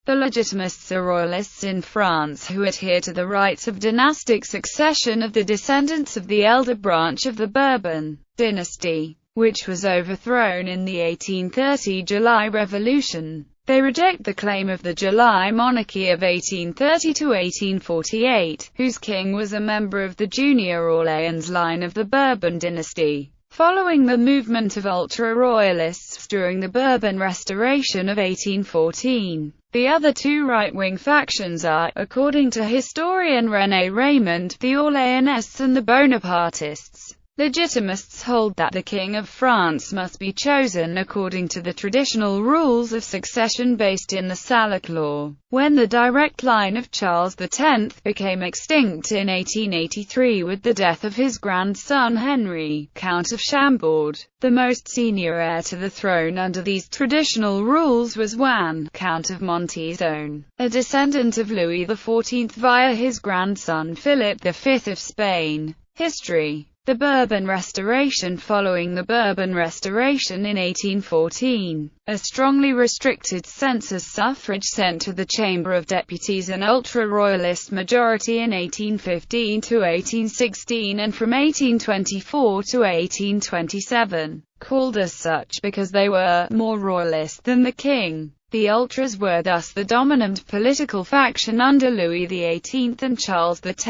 The Legitimists are royalists in France who adhere to the rights of dynastic succession of the descendants of the elder branch of the Bourbon dynasty, which was overthrown in the 1830 July Revolution. They reject the claim of the July monarchy of 1830 to 1848, whose king was a member of the Junior Orleans line of the Bourbon dynasty. Following the movement of ultra-royalists during the Bourbon Restoration of 1814, the other two right-wing factions are, according to historian René Raymond, the Orleanists and the Bonapartists. Legitimists hold that the King of France must be chosen according to the traditional rules of succession based in the Salic law. When the direct line of Charles X became extinct in 1883 with the death of his grandson Henry, Count of Chambord, the most senior heir to the throne under these traditional rules was Juan, Count of Montezon, a descendant of Louis XIV via his grandson Philip V of Spain. History. The Bourbon Restoration. Following the Bourbon Restoration in 1814, a strongly restricted census suffrage sent to the Chamber of Deputies an ultra-royalist majority in 1815 to 1816 and from 1824 to 1827, called as such because they were more royalist than the king. The Ultras were thus the dominant political faction under Louis XVIII and Charles X,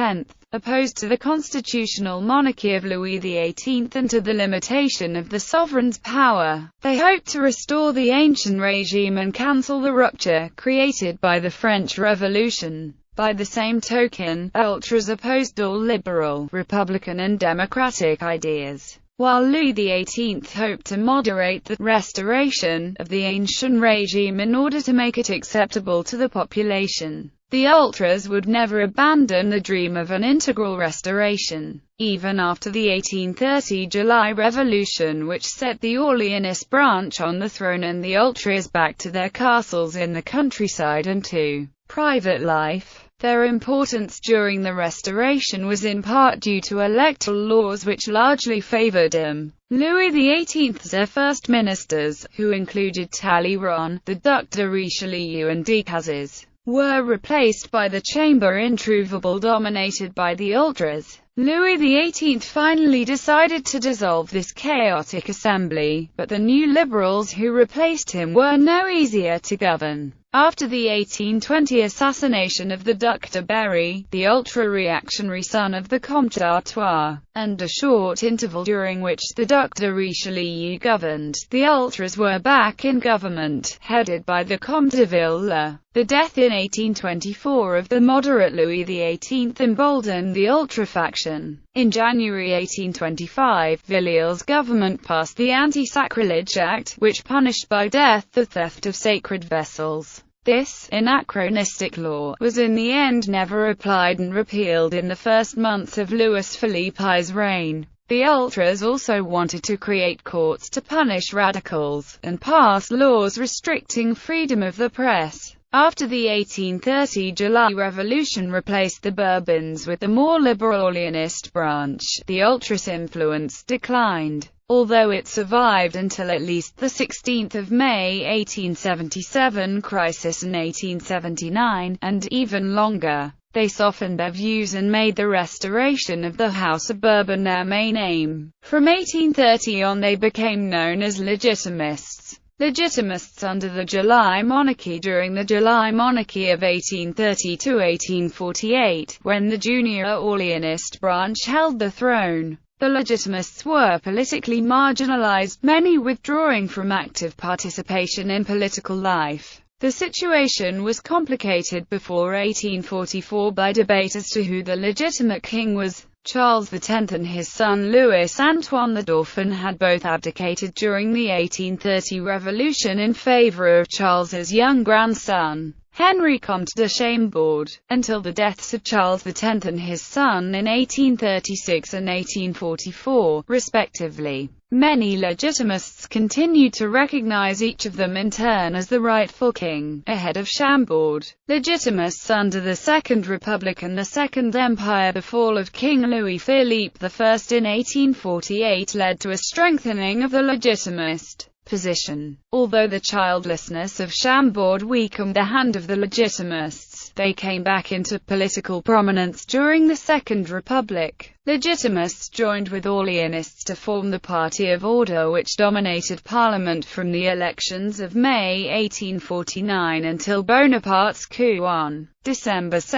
opposed to the constitutional monarchy of Louis XVIII and to the limitation of the sovereign's power. They hoped to restore the ancient regime and cancel the rupture created by the French Revolution. By the same token, Ultras opposed all liberal, republican and democratic ideas. While Louis XVIII hoped to moderate the restoration of the ancient regime in order to make it acceptable to the population, the Ultras would never abandon the dream of an integral restoration. Even after the 1830 July Revolution, which set the Orleanist branch on the throne and the Ultras back to their castles in the countryside and to private life, their importance during the Restoration was in part due to electoral laws which largely favored them. Louis XVIII's first ministers, who included Talleyrand, the Duc de Richelieu and Decazes, were replaced by the Chamber introuvable dominated by the Ultras. Louis XVIII finally decided to dissolve this chaotic assembly, but the new liberals who replaced him were no easier to govern. After the 1820 assassination of the Duc de Berry, the ultra-reactionary son of the Comte d'Artois, and a short interval during which the Duc de Richelieu governed, the Ultras were back in government, headed by the Comte de Villars. The death in 1824 of the moderate Louis XVIII emboldened the Ultra faction. In January 1825, Villars' government passed the Anti-Sacrilege Act, which punished by death the theft of sacred vessels. This anachronistic law was in the end never applied and repealed in the first months of Louis Philippe's reign. The Ultras also wanted to create courts to punish radicals, and pass laws restricting freedom of the press. After the 1830 July Revolution replaced the Bourbons with the more liberal Orleanist branch, the Ultras' influence declined. Although it survived until at least the 16th of May 1877 crisis in 1879, and even longer, they softened their views and made the restoration of the House of Bourbon their main aim. From 1830 on they became known as Legitimists. Legitimists under the July monarchy. During the July monarchy of 1830 to 1848, when the junior Orleanist branch held the throne, the Legitimists were politically marginalized, many withdrawing from active participation in political life. The situation was complicated before 1844 by debate as to who the legitimate king was. Charles X and his son Louis-Antoine the Dauphin had both abdicated during the 1830 Revolution in favor of Charles's young grandson, Henry Comte de Chambord, until the deaths of Charles X and his son in 1836 and 1844, respectively. Many Legitimists continued to recognize each of them in turn as the rightful king, ahead of Chambord. Legitimists under the Second Republic and the Second Empire. The fall of King Louis-Philippe I in 1848 led to a strengthening of the Legitimist position. Although the childlessness of Chambord weakened the hand of the Legitimists, they came back into political prominence during the Second Republic. Legitimists joined with Orleanists to form the Party of Order, which dominated Parliament from the elections of May 1849 until Bonaparte's coup on December 2,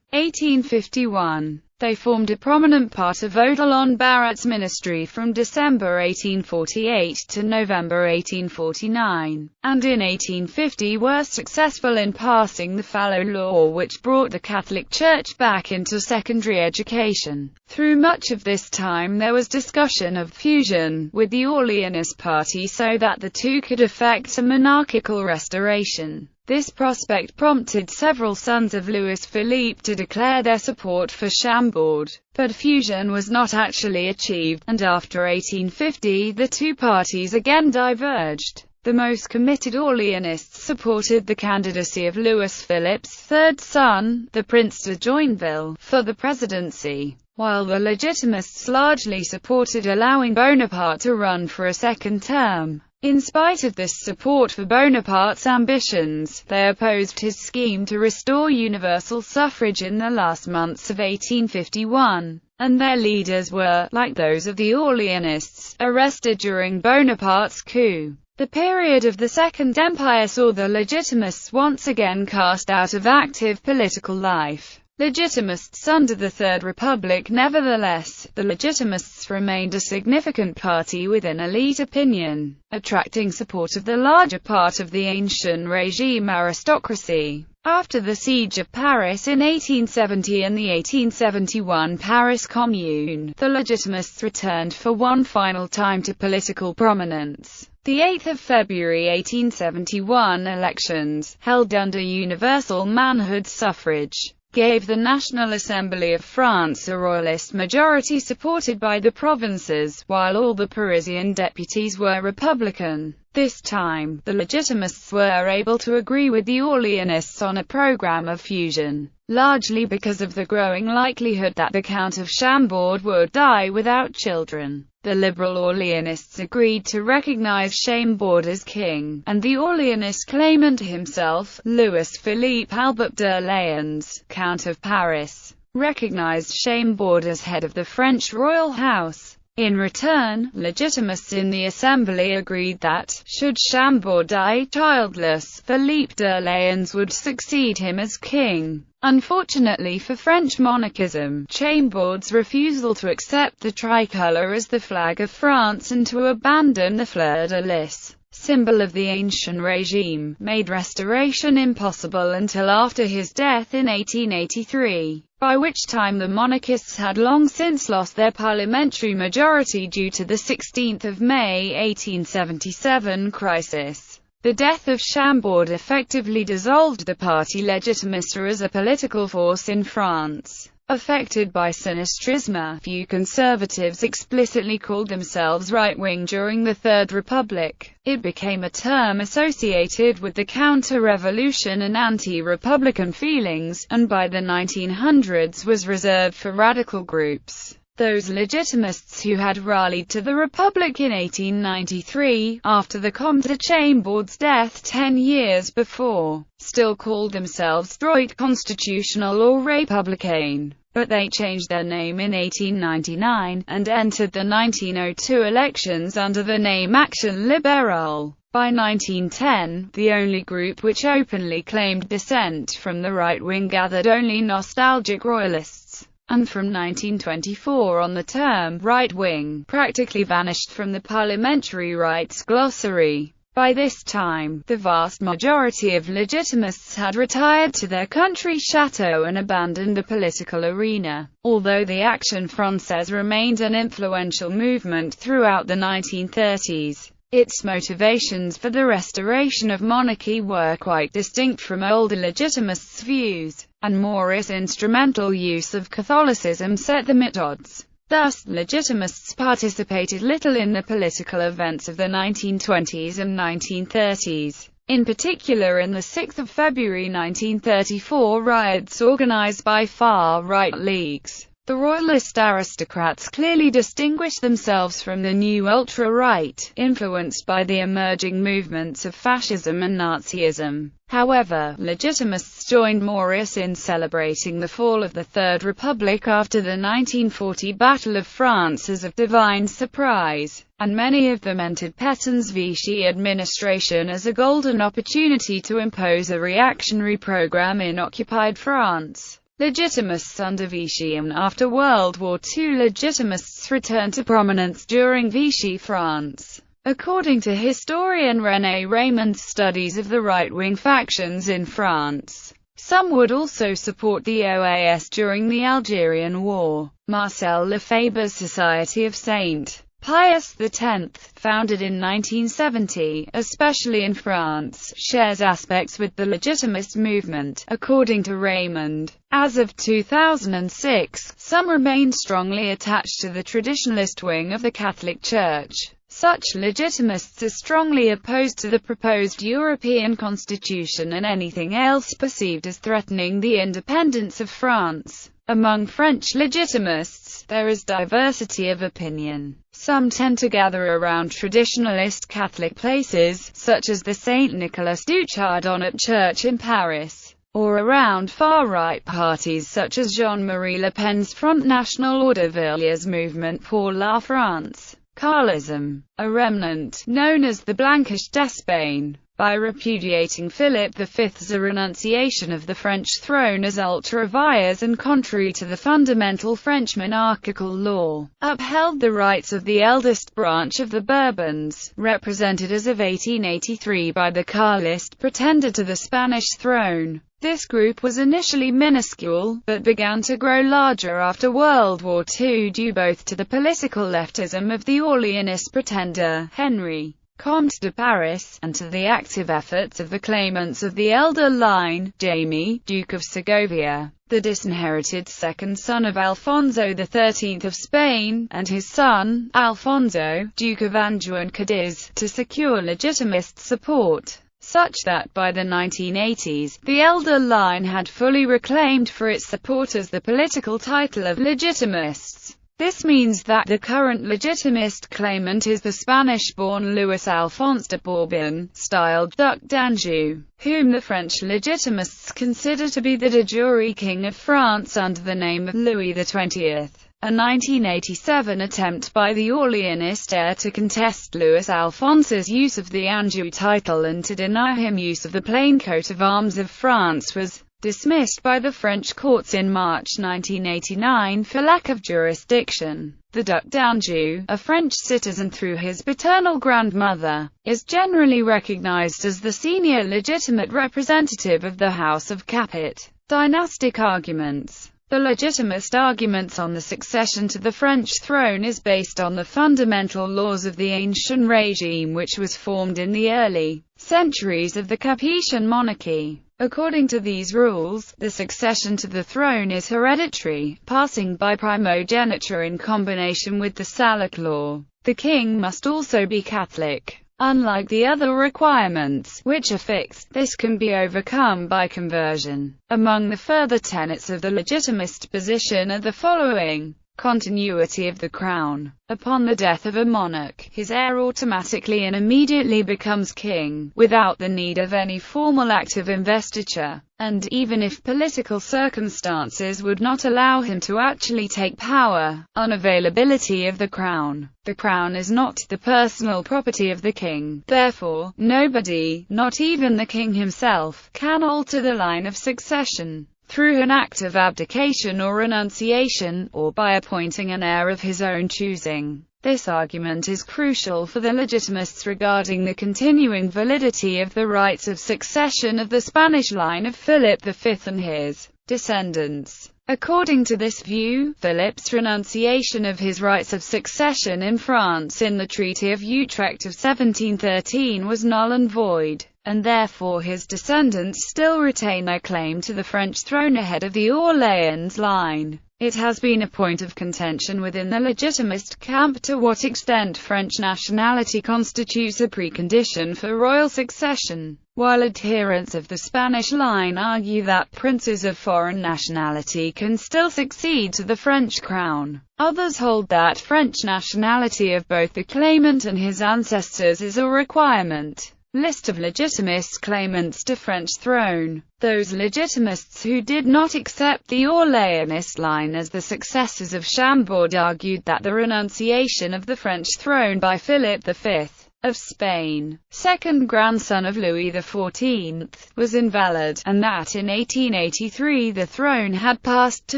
1851. They formed a prominent part of Odilon Barrett's ministry from December 1848 to November 1849, and in 1850 were successful in passing the Fallow Law, which brought the Catholic Church back into secondary education. Through much of this time there was discussion of fusion with the Orleanist party so that the two could effect a monarchical restoration. This prospect prompted several sons of Louis Philippe to declare their support for Chambord, but fusion was not actually achieved, and after 1850 the two parties again diverged. The most committed Orleanists supported the candidacy of Louis Philippe's third son, the Prince de Joinville, for the presidency, while the Legitimists largely supported allowing Bonaparte to run for a second term. In spite of this support for Bonaparte's ambitions, they opposed his scheme to restore universal suffrage in the last months of 1851, and their leaders were, like those of the Orleanists, arrested during Bonaparte's coup. The period of the Second Empire saw the Legitimists once again cast out of active political life. Legitimists under the Third Republic. Nevertheless, the Legitimists remained a significant party within elite opinion, attracting support of the larger part of the ancient regime aristocracy. After the Siege of Paris in 1870 and the 1871 Paris Commune, the Legitimists returned for one final time to political prominence. The 8th of February 1871 elections, held under universal manhood suffrage, gave the National Assembly of France a royalist majority supported by the provinces, while all the Parisian deputies were Republican. This time, the Legitimists were able to agree with the Orleanists on a program of fusion, largely because of the growing likelihood that the Count of Chambord would die without children. The liberal Orleanists agreed to recognize Chambord as king, and the Orleanist claimant himself, Louis Philippe Albert d'Orléans, Count of Paris, recognized Chambord as head of the French royal house. In return, Legitimists in the assembly agreed that, should Chambord die childless, Philippe d'Orléans would succeed him as king. Unfortunately for French monarchism, Chambord's refusal to accept the tricolour as the flag of France and to abandon the fleur-de-lis, symbol of the ancient regime, made restoration impossible until after his death in 1883, by which time the monarchists had long since lost their parliamentary majority due to the 16th of May 1877 crisis. The death of Chambord effectively dissolved the party Legitimist as a political force in France. Affected by sinistrisme, few conservatives explicitly called themselves right-wing during the Third Republic. It became a term associated with the counter-revolution and anti-republican feelings, and by the 1900s was reserved for radical groups. Those Legitimists who had rallied to the Republic in 1893, after the Comte de Chambord's death 10 years before, still called themselves droit constitutional or républicain, but they changed their name in 1899, and entered the 1902 elections under the name Action Libérale. By 1910, the only group which openly claimed dissent from the right wing gathered only nostalgic royalists, and from 1924 on the term right-wing practically vanished from the parliamentary rights glossary. By this time, the vast majority of Legitimists had retired to their country chateau and abandoned the political arena. Although the Action Française remained an influential movement throughout the 1930s, its motivations for the restoration of monarchy were quite distinct from older Legitimists' views, and Maurice's instrumental use of Catholicism set them at odds. Thus, Legitimists participated little in the political events of the 1920s and 1930s, in particular in the 6 February 1934 riots organized by far-right leagues. The royalist aristocrats clearly distinguished themselves from the new ultra-right, influenced by the emerging movements of fascism and Nazism. However, Legitimists joined Maurice in celebrating the fall of the Third Republic after the 1940 Battle of France as a divine surprise, and many of them entered Pétain's Vichy administration as a golden opportunity to impose a reactionary program in occupied France. Legitimists under Vichy and after World War II. Legitimists returned to prominence during Vichy France. According to historian René Raymond's studies of the right-wing factions in France, some would also support the OAS during the Algerian War. Marcel Lefebvre's Society of St. Pius X, founded in 1970, especially in France, shares aspects with the Legitimist movement, according to Raymond. As of 2006, some remain strongly attached to the traditionalist wing of the Catholic Church. Such Legitimists are strongly opposed to the proposed European Constitution and anything else perceived as threatening the independence of France. Among French Legitimists, there is diversity of opinion. Some tend to gather around traditionalist Catholic places, such as the Saint Nicolas du Chardonnat Church in Paris, or around far-right parties such as Jean-Marie Le Pen's Front National or de Villiers' movement pour la France. Carlism, a remnant, known as the Blanquish d'Espagne, by repudiating Philip V's renunciation of the French throne as ultra-vires and contrary to the fundamental French monarchical law, upheld the rights of the eldest branch of the Bourbons, represented as of 1883 by the Carlist pretender to the Spanish throne. This group was initially minuscule, but began to grow larger after World War II due both to the political leftism of the Orleanist pretender, Henry, Comte de Paris, and to the active efforts of the claimants of the elder line, Jaime, Duke of Segovia, the disinherited second son of Alfonso XIII of Spain, and his son, Alfonso, Duke of Anjou and Cadiz, to secure Legitimist support, such that by the 1980s, the elder line had fully reclaimed for its supporters the political title of Legitimists. This means that the current Legitimist claimant is the Spanish-born Louis Alphonse de Bourbon, styled Duc d'Anjou, whom the French Legitimists consider to be the de jure king of France under the name of Louis XX. A 1987 attempt by the Orleanist heir to contest Louis Alphonse's use of the Anjou title and to deny him use of the plain coat of arms of France was dismissed by the French courts in March 1989 for lack of jurisdiction. The Duc d'Anjou, a French citizen through his paternal grandmother, is generally recognized as the senior legitimate representative of the House of Capet. Dynastic arguments. The Legitimist arguments on the succession to the French throne is based on the fundamental laws of the ancient regime which was formed in the early centuries of the Capetian monarchy. According to these rules, the succession to the throne is hereditary, passing by primogeniture in combination with the Salic law. The king must also be Catholic. Unlike the other requirements, which are fixed, this can be overcome by conversion. Among the further tenets of the Legitimist position are the following. Continuity of the crown. Upon the death of a monarch, his heir automatically and immediately becomes king, without the need of any formal act of investiture, and even if political circumstances would not allow him to actually take power. Unavailability of the crown. The crown is not the personal property of the king, therefore, nobody, not even the king himself, can alter the line of succession through an act of abdication or renunciation, or by appointing an heir of his own choosing. This argument is crucial for the Legitimists regarding the continuing validity of the rights of succession of the Spanish line of Philip V and his descendants. According to this view, Philip's renunciation of his rights of succession in France in the Treaty of Utrecht of 1713 was null and void, and therefore his descendants still retain their claim to the French throne ahead of the Orleans line. It has been a point of contention within the Legitimist camp to what extent French nationality constitutes a precondition for royal succession, while adherents of the Spanish line argue that princes of foreign nationality can still succeed to the French crown. Others hold that French nationality of both the claimant and his ancestors is a requirement. List of Legitimist claimants to French throne. Those Legitimists who did not accept the Orleanist line as the successors of Chambord argued that the renunciation of the French throne by Philip V of Spain, second grandson of Louis XIV, was invalid, and that in 1883 the throne had passed to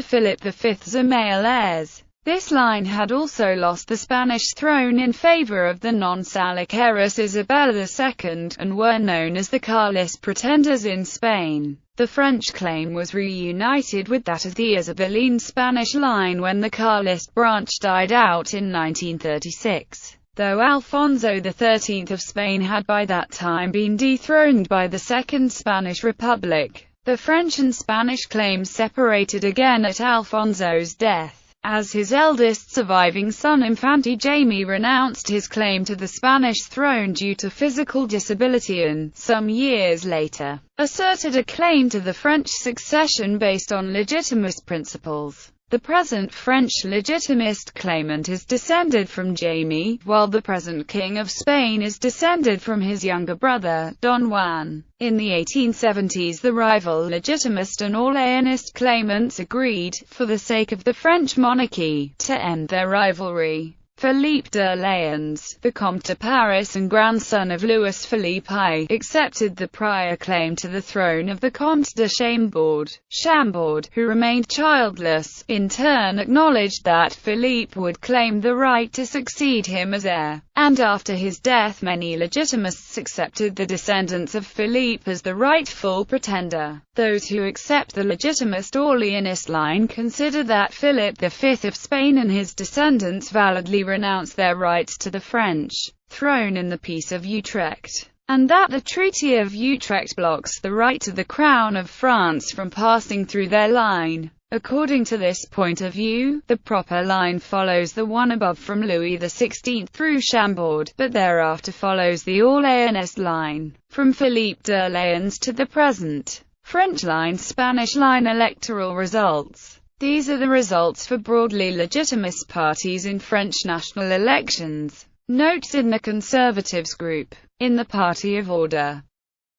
Philip V's male heirs. This line had also lost the Spanish throne in favor of the non-Salic heiress Isabella II, and were known as the Carlist pretenders in Spain. The French claim was reunited with that of the Isabelline Spanish line when the Carlist branch died out in 1936. Though Alfonso XIII of Spain had by that time been dethroned by the Second Spanish Republic, the French and Spanish claims separated again at Alfonso's death, as his eldest surviving son Infante Jaime renounced his claim to the Spanish throne due to physical disability and, some years later, asserted a claim to the French succession based on Legitimist principles. The present French Legitimist claimant is descended from Jaime, while the present King of Spain is descended from his younger brother, Don Juan. In the 1870s the rival Legitimist and Orleanist claimants agreed, for the sake of the French monarchy, to end their rivalry. Philippe d'Orléans, the Comte de Paris and grandson of Louis Philippe I, accepted the prior claim to the throne of the Comte de Chambord. Chambord, who remained childless, in turn acknowledged that Philippe would claim the right to succeed him as heir, and after his death many Legitimists accepted the descendants of Philippe as the rightful pretender. Those who accept the Legitimist Orleanist line consider that Philip V of Spain and his descendants validly renounced their rights to the French throne in the Peace of Utrecht, and that the Treaty of Utrecht blocks the right to the crown of France from passing through their line. According to this point of view, the proper line follows the one above from Louis XVI through Chambord, but thereafter follows the Orleanist line, from Philippe d'Orléans to the present French line, Spanish line. Electoral results. These are the results for broadly legitimist parties in French national elections. Notes in the Conservatives group. In the Party of Order,